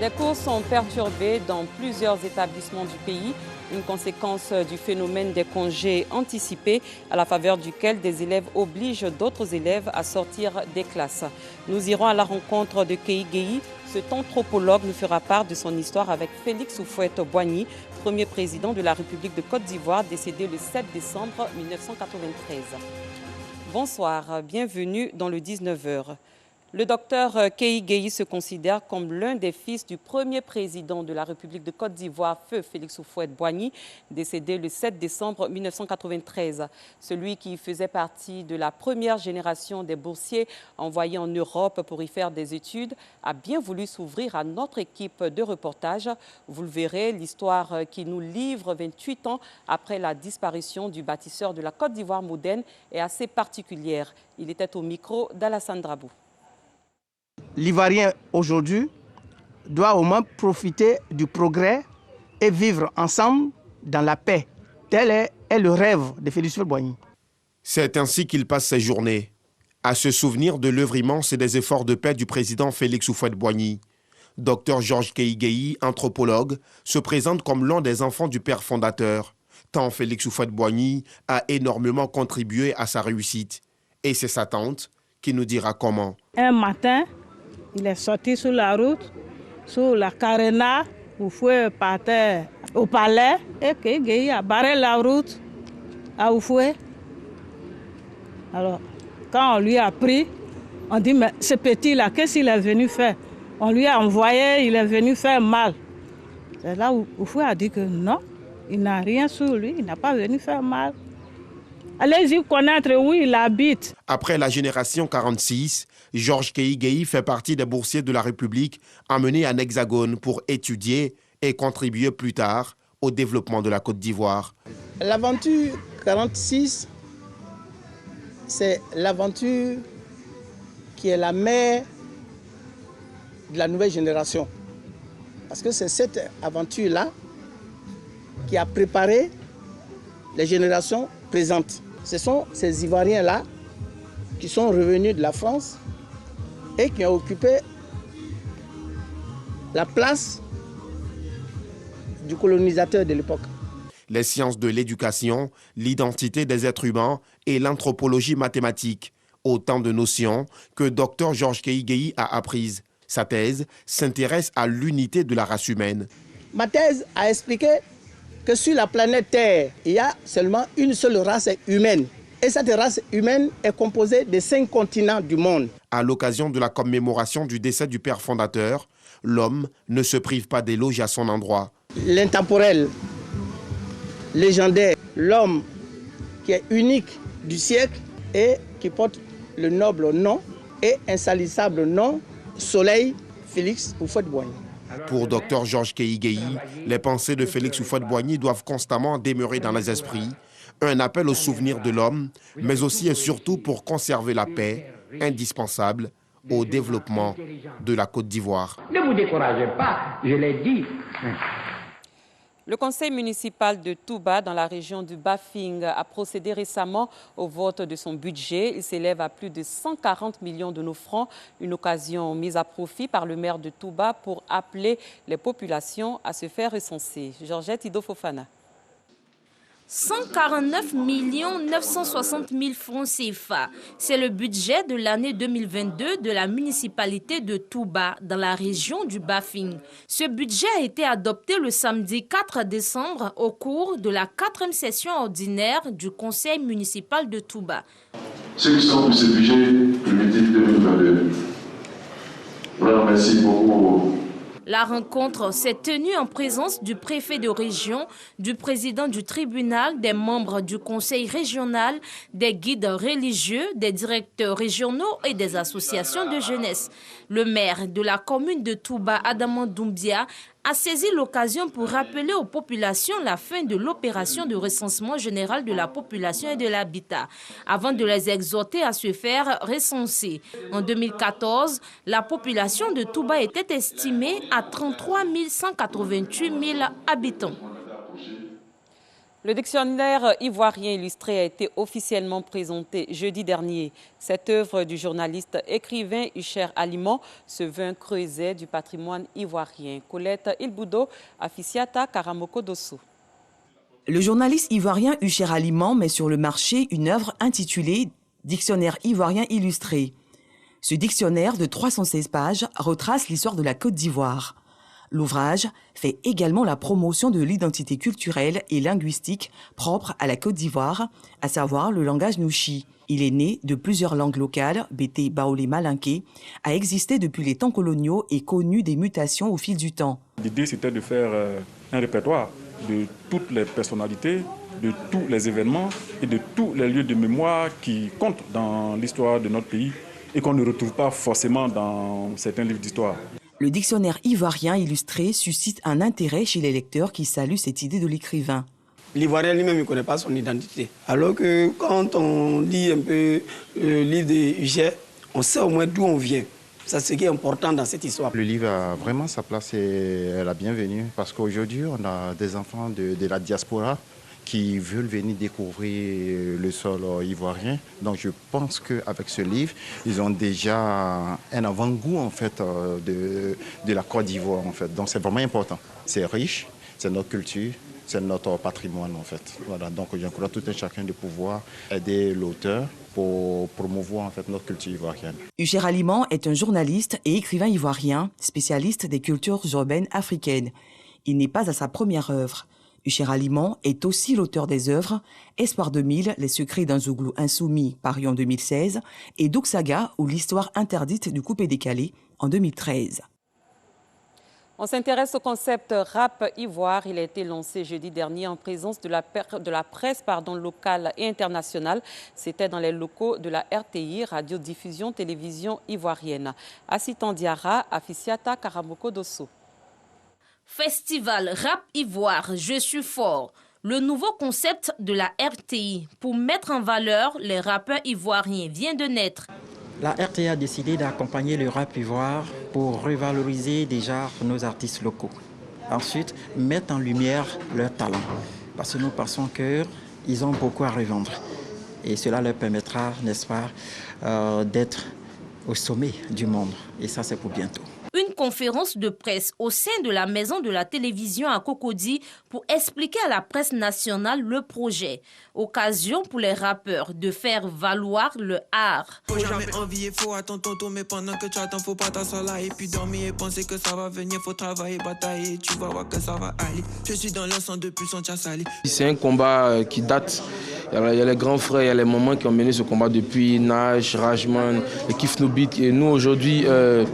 Les cours sont perturbés dans plusieurs établissements du pays, une conséquence du phénomène des congés anticipés à la faveur duquel des élèves obligent d'autres élèves à sortir des classes. Nous irons à la rencontre de Kei Gueye. Cet anthropologue nous fera part de son histoire avec Félix Houphouët-Boigny, premier président de la République de Côte d'Ivoire, décédé le 7 décembre 1993. Bonsoir, bienvenue dans le 19h. Le docteur Kei Gueye se considère comme l'un des fils du premier président de la République de Côte d'Ivoire, feu Félix Houphouët-Boigny, décédé le 7 décembre 1993. Celui qui faisait partie de la première génération des boursiers envoyés en Europe pour y faire des études, a bien voulu s'ouvrir à notre équipe de reportage. Vous le verrez, l'histoire qu'il nous livre 28 ans après la disparition du bâtisseur de la Côte d'Ivoire moderne est assez particulière. Il était au micro d'Alassane Drabou. L'Ivoirien aujourd'hui doit au moins profiter du progrès et vivre ensemble dans la paix. Tel est le rêve de Félix Houphouët-Boigny. C'est ainsi qu'il passe ses journées, à se souvenir de l'œuvre immense et des efforts de paix du président Félix Houphouët-Boigny. Dr Georges Kei Gueye, anthropologue, se présente comme l'un des enfants du père fondateur. Tant Félix Houphouët-Boigny a énormément contribué à sa réussite. Et c'est sa tante qui nous dira comment. Un matin, il est sorti sur la route, sur la caréna, Houphouët partait au palais et Kei Gueye a barré la route à Houphouët. Alors, quand on lui a pris, on dit, mais ce petit-là, qu'est-ce qu'il est venu faire? On lui a envoyé, il est venu faire mal. C'est là où Houphouët a dit que non, il n'a rien sur lui, il n'a pas venu faire mal. Allez-y connaître où il habite. Après la génération 46, Georges Kei Gueye fait partie des boursiers de la République emmenés en Hexagone pour étudier et contribuer plus tard au développement de la Côte d'Ivoire. L'aventure 46, c'est l'aventure qui est la mère de la nouvelle génération. Parce que c'est cette aventure-là qui a préparé les générations présentes. Ce sont ces Ivoiriens-là qui sont revenus de la France et qui ont occupé la place du colonisateur de l'époque. Les sciences de l'éducation, l'identité des êtres humains et l'anthropologie mathématique, autant de notions que Dr Georges Kei Gueye a apprises. Sa thèse s'intéresse à l'unité de la race humaine. Ma thèse a expliqué que sur la planète Terre, il y a seulement une seule race humaine. Et cette race humaine est composée des 5 continents du monde. À l'occasion de la commémoration du décès du père fondateur, l'homme ne se prive pas d'éloges à son endroit. L'intemporel, légendaire, l'homme qui est unique du siècle et qui porte le noble nom et insalissable nom, Soleil Félix Houphouët-Boigny. Pour Dr Georges Kei Gueye, les pensées de Félix Houphouët-Boigny doivent constamment demeurer dans les esprits. Un appel au souvenir de l'homme, mais aussi et surtout pour conserver la paix, indispensable au développement de la Côte d'Ivoire. Ne vous découragez pas, je l'ai dit. Le conseil municipal de Touba, dans la région du Bafing, a procédé récemment au vote de son budget. Il s'élève à plus de 140 millions de nos francs, une occasion mise à profit par le maire de Touba pour appeler les populations à se faire recenser. Georgette Ido-Fofana. 149 960 000 francs CFA. C'est le budget de l'année 2022 de la municipalité de Touba, dans la région du Bafing. Ce budget a été adopté le samedi 4 décembre au cours de la 4e session ordinaire du conseil municipal de Touba. Ceux qui sont pour ce budget, le budget 2022. Voilà, merci beaucoup. La rencontre s'est tenue en présence du préfet de région, du président du tribunal, des membres du conseil régional, des guides religieux, des directeurs régionaux et des associations de jeunesse. Le maire de la commune de Touba, Adama Doumbia, a saisi l'occasion pour rappeler aux populations la fin de l'opération de recensement général de la population et de l'habitat, avant de les exhorter à se faire recenser. En 2014, la population de Touba était estimée à 33 188 000 habitants. Le dictionnaire ivoirien illustré a été officiellement présenté jeudi dernier. Cette œuvre du journaliste écrivain Hucher Alimon se veut un creuset du patrimoine ivoirien. Colette Ilboudo, Afisiata Karamoko Dosso. Le journaliste ivoirien Hucher Alimon met sur le marché une œuvre intitulée « Dictionnaire ivoirien illustré ». Ce dictionnaire de 316 pages retrace l'histoire de la Côte d'Ivoire. L'ouvrage fait également la promotion de l'identité culturelle et linguistique propre à la Côte d'Ivoire, à savoir le langage Nouchi. Il est né de plusieurs langues locales, Bété, Baolé, Malinké, a existé depuis les temps coloniaux et connu des mutations au fil du temps. L'idée, c'était de faire un répertoire de toutes les personnalités, de tous les événements et de tous les lieux de mémoire qui comptent dans l'histoire de notre pays et qu'on ne retrouve pas forcément dans certains livres d'histoire. Le dictionnaire ivoirien illustré suscite un intérêt chez les lecteurs qui saluent cette idée de l'écrivain. L'Ivoirien lui-même ne connaît pas son identité. Alors que quand on lit un peu le livre de Hucher, on sait au moins d'où on vient. C'est ce qui est important dans cette histoire. Le livre a vraiment sa place et la bienvenue parce qu'aujourd'hui, on a des enfants de la diaspora qui veulent venir découvrir le sol ivoirien. Donc je pense qu'avec ce livre, ils ont déjà un avant-goût en fait, de la Côte d'Ivoire. En fait. Donc c'est vraiment important. C'est riche, c'est notre culture, c'est notre patrimoine en fait. Voilà. Donc j'encourage tout un chacun de pouvoir aider l'auteur pour promouvoir en fait, notre culture ivoirienne. Hucher Alimon est un journaliste et écrivain ivoirien, spécialiste des cultures urbaines africaines. Il n'est pas à sa première œuvre. Hucher Alimon est aussi l'auteur des œuvres Espoir 2000, Les secrets d'un Zouglou insoumis, paru en 2016, et Douksaga, ou l'histoire interdite du coupé décalé, en 2013. On s'intéresse au concept rap ivoire. Il a été lancé jeudi dernier en présence de la presse locale et internationale. C'était dans les locaux de la RTI, Radiodiffusion Télévision Ivoirienne. Assitan Diara, Afisiata Karamoko Dosso. Festival Rap Ivoire, je suis fort. Le nouveau concept de la RTI pour mettre en valeur les rappeurs ivoiriens vient de naître. La RTI a décidé d'accompagner le rap ivoire pour revaloriser déjà nos artistes locaux. Ensuite, mettre en lumière leurs talents. Parce que nous pensons qu'ils ont beaucoup à revendre. Et cela leur permettra, n'est-ce pas, d'être au sommet du monde. Et ça, c'est pour bientôt. Une conférence de presse au sein de la maison de la télévision à Cocody pour expliquer à la presse nationale le projet. Occasion pour les rappeurs de faire valoir le art. Faut jamais envier, faut attendre ton tour, mais pendant que tu attends, faut pas t'asseoir là et puis dormir et penser que ça va venir. Faut travailler, batailler, tu vas voir que ça va aller. Je suis dans l'ensemble depuis son Tchassali. C'est un combat qui date. Il y a les grands frères, il y a les mamans qui ont mené ce combat depuis Nash, Rajman, Kif Nobit. Et nous aujourd'hui, le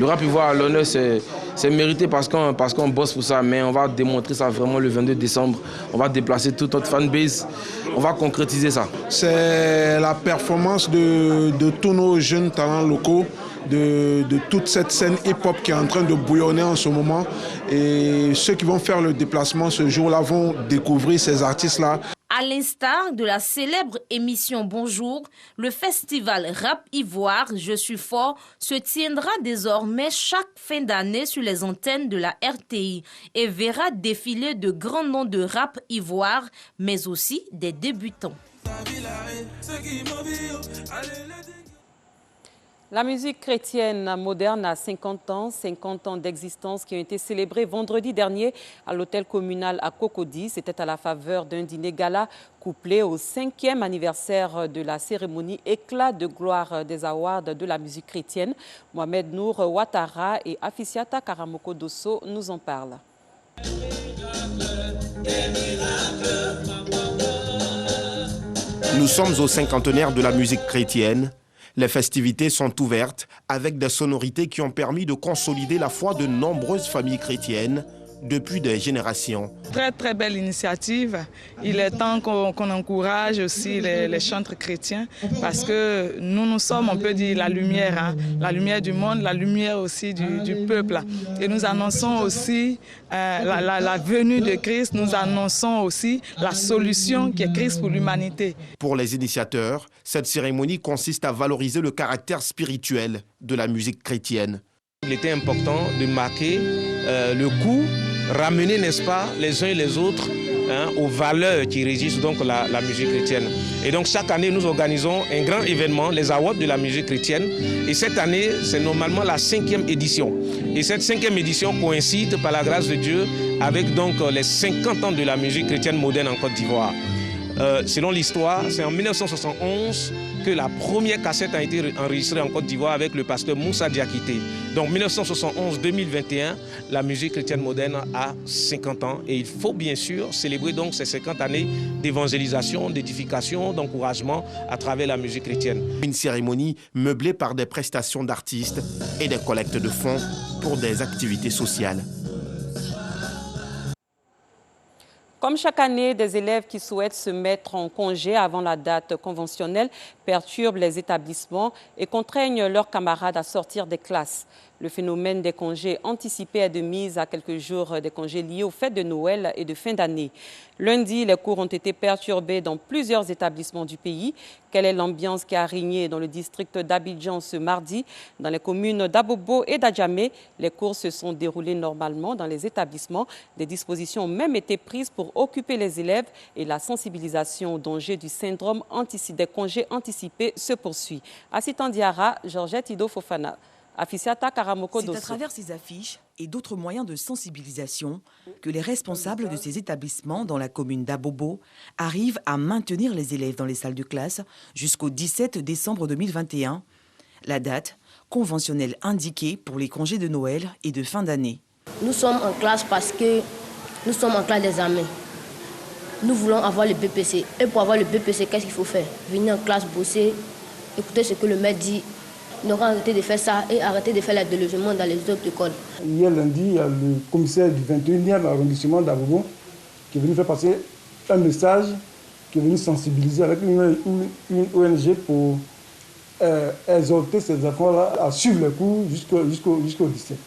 rap ivoire à l'honneur, c'est mérité parce qu'on bosse pour ça. Mais on va démontrer ça vraiment le 22 décembre. On va déplacer toute notre fanbase. On va concrétiser ça. C'est la performance de tous nos jeunes talents locaux, de toute cette scène hip-hop qui est en train de bouillonner en ce moment. Et ceux qui vont faire le déplacement ce jour-là vont découvrir ces artistes-là. À l'instar de la célèbre émission Bonjour, le festival Rap Ivoire Je suis fort se tiendra désormais chaque fin d'année sur les antennes de la RTI et verra défiler de grands noms de rap ivoire, mais aussi des débutants. La musique chrétienne moderne a 50 ans d'existence qui ont été célébrés vendredi dernier à l'hôtel communal à Cocody. C'était à la faveur d'un dîner gala couplé au 5e anniversaire de la cérémonie Éclat de gloire des awards de la musique chrétienne. Mohamed Nour Ouattara et Afisiata Karamoko Dosso nous en parlent. Nous sommes au cinquantenaire de la musique chrétienne. Les festivités sont ouvertes avec des sonorités qui ont permis de consolider la foi de nombreuses familles chrétiennes depuis des générations. Très belle initiative. Il est temps qu'on encourage aussi les chantres chrétiens parce que nous sommes, on peut dire, la lumière du monde, la lumière aussi du peuple. Et nous annonçons aussi la venue de Christ, nous annonçons aussi la solution qui est Christ pour l'humanité. Pour les initiateurs, cette cérémonie consiste à valoriser le caractère spirituel de la musique chrétienne. Il était important de marquer le coup, ramener, n'est-ce pas, les uns et les autres aux valeurs qui régissent donc la musique chrétienne. Et donc chaque année, nous organisons un grand événement, les Awards de la musique chrétienne. Et cette année, c'est normalement la 5e édition. Et cette 5e édition coïncide, par la grâce de Dieu, avec donc les 50 ans de la musique chrétienne moderne en Côte d'Ivoire. Selon l'histoire, c'est en 1971 que la première cassette a été enregistrée en Côte d'Ivoire avec le pasteur Moussa Diakité. Donc 1971-2021, la musique chrétienne moderne a 50 ans et il faut bien sûr célébrer donc ces 50 années d'évangélisation, d'édification, d'encouragement à travers la musique chrétienne. Une cérémonie meublée par des prestations d'artistes et des collectes de fonds pour des activités sociales. Comme chaque année, des élèves qui souhaitent se mettre en congé avant la date conventionnelle perturbent les établissements et contraignent leurs camarades à sortir des classes. Le phénomène des congés anticipés est de mise à quelques jours des congés liés aux fêtes de Noël et de fin d'année. Lundi, les cours ont été perturbés dans plusieurs établissements du pays. Quelle est l'ambiance qui a régné dans le district d'Abidjan ce mardi? Dans les communes d'Abobo et d'Adjamé, les cours se sont déroulés normalement dans les établissements. Des dispositions ont même été prises pour occuper les élèves et la sensibilisation au danger du syndrome des congés anticipés se poursuit. Assitan Diara, Georgette Ido Fofana. C'est à travers ces affiches et d'autres moyens de sensibilisation que les responsables de ces établissements dans la commune d'Abobo arrivent à maintenir les élèves dans les salles de classe jusqu'au 17 décembre 2021, la date conventionnelle indiquée pour les congés de Noël et de fin d'année. Nous sommes en classe parce que nous sommes en classe d'examen. Nous voulons avoir le BPC. Et pour avoir le BPC, qu'est-ce qu'il faut faire? Venir en classe, bosser, écouter ce que le maître dit. Nous avons arrêté de faire ça et arrêter de faire le délogement dans les autres écoles. Hier lundi, il y a le commissaire du 21e arrondissement d'Abobo qui est venu faire passer un message, qui est venu sensibiliser avec une ONG pour exhorter ces enfants-là à suivre les cours jusqu'au 17.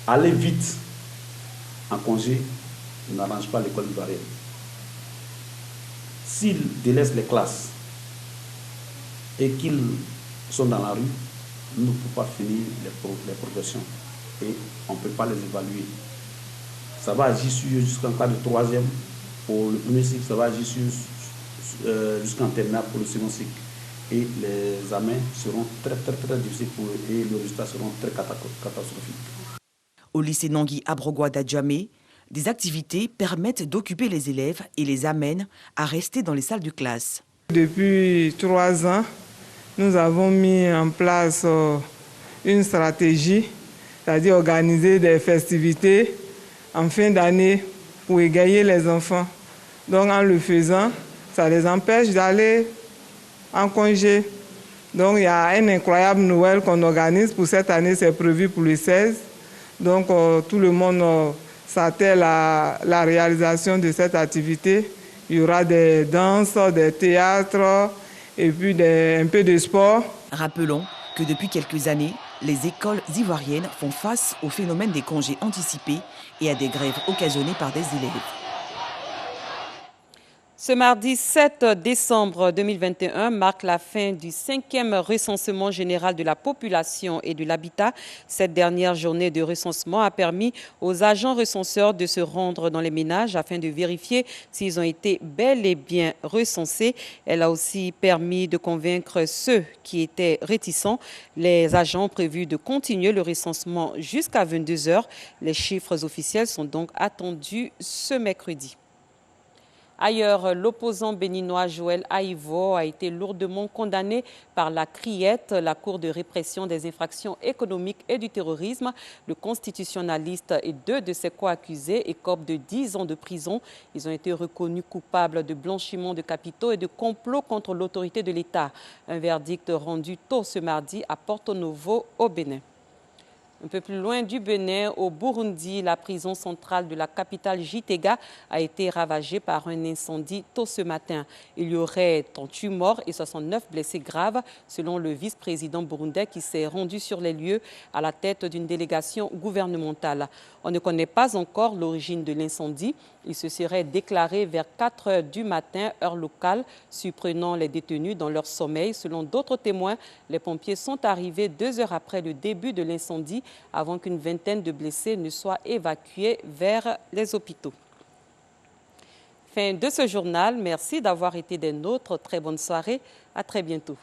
Aller vite en congé n'arrange pas l'école ivoirienne. S'ils délaissent les classes et qu'ils sont dans la rue, nous ne pouvons pas finir les progressions et on ne peut pas les évaluer. Ça va agir jusqu'en cas de 3e pour le premier cycle, ça va agir jusqu'en terminale pour le second cycle. Et les examens seront très difficiles pour eux et les résultats seront très catastrophiques. Au lycée Nangui Abrogwa d'Adjamé, des activités permettent d'occuper les élèves et les amènent à rester dans les salles de classe. Depuis 3 ans, nous avons mis en place une stratégie, c'est-à-dire organiser des festivités en fin d'année pour égayer les enfants. Donc en le faisant, ça les empêche d'aller en congé. Donc il y a un incroyable Noël qu'on organise pour cette année, c'est prévu pour le 16. Donc tout le monde s'attelle à la réalisation de cette activité. Il y aura des danses, des théâtres, et puis un peu de sport. Rappelons que depuis quelques années, les écoles ivoiriennes font face au phénomène des congés anticipés et à des grèves occasionnées par des élèves. Ce mardi 7 décembre 2021 marque la fin du 5e recensement général de la population et de l'habitat. Cette dernière journée de recensement a permis aux agents recenseurs de se rendre dans les ménages afin de vérifier s'ils ont été bel et bien recensés. Elle a aussi permis de convaincre ceux qui étaient réticents. Les agents ont prévu de continuer le recensement jusqu'à 22 h. Les chiffres officiels sont donc attendus ce mercredi. Ailleurs, l'opposant béninois Joël Aïvo a été lourdement condamné par la CRIET, la Cour de répression des infractions économiques et du terrorisme. Le constitutionnaliste et 2 de ses co-accusés écopent de 10 ans de prison. Ils ont été reconnus coupables de blanchiment de capitaux et de complot contre l'autorité de l'État. Un verdict rendu tôt ce mardi à Porto Novo, au Bénin. Un peu plus loin du Bénin, au Burundi, la prison centrale de la capitale Gitega a été ravagée par un incendie tôt ce matin. Il y aurait 38 morts et 69 blessés graves, selon le vice-président burundais qui s'est rendu sur les lieux à la tête d'une délégation gouvernementale. On ne connaît pas encore l'origine de l'incendie. Il se serait déclaré vers 4 h du matin, heure locale, surprenant les détenus dans leur sommeil. Selon d'autres témoins, les pompiers sont arrivés 2 heures après le début de l'incendie, avant qu'une vingtaine de blessés ne soient évacués vers les hôpitaux. Fin de ce journal. Merci d'avoir été des nôtres. Très bonne soirée. À très bientôt.